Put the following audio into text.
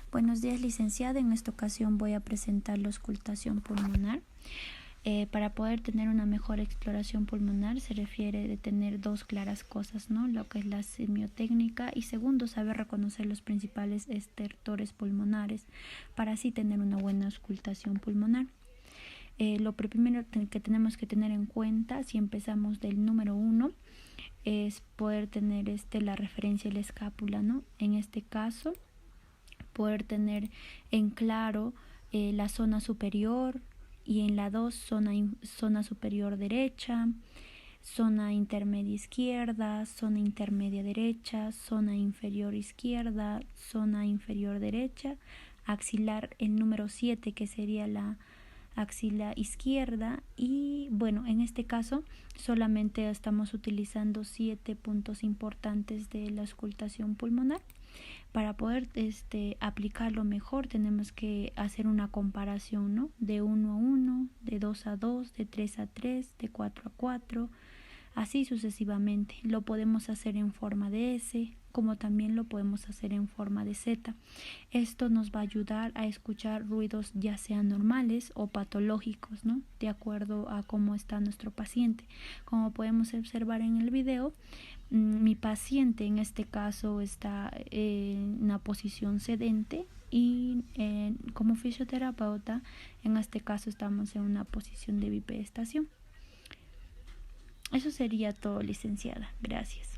Buenos días, licenciada. En esta ocasión voy a presentar la auscultación pulmonar. Para poder tener una mejor exploración pulmonar se refiere de tener dos claras cosas, ¿no? Lo que es la semiotécnica y segundo, saber reconocer los principales estertores pulmonares para así tener una buena auscultación pulmonar. Lo primero que tenemos que tener en cuenta, si empezamos del número 1, es poder tener la referencia de la escápula, ¿no? En este caso, poder tener en claro la zona superior y en la 2 zona superior derecha, zona intermedia izquierda, zona intermedia derecha, zona inferior izquierda, zona inferior derecha, axilar el número 7 que sería la axila izquierda y bueno, en este caso solamente estamos utilizando 7 puntos importantes de la auscultación pulmonar. Para poder aplicarlo mejor tenemos que hacer una comparación, ¿no? De 1 a 1, de 2 a 2, de 3 a 3, de 4 a 4, así sucesivamente. Lo podemos hacer en forma de S, como también lo podemos hacer en forma de Z. Esto nos va a ayudar a escuchar ruidos ya sean normales o patológicos, ¿no? De acuerdo a cómo está nuestro paciente. Como podemos observar en el video, mi paciente en este caso está en una posición sedente y como fisioterapeuta en este caso estamos en una posición de bipedestación. Eso sería todo, licenciada. Gracias.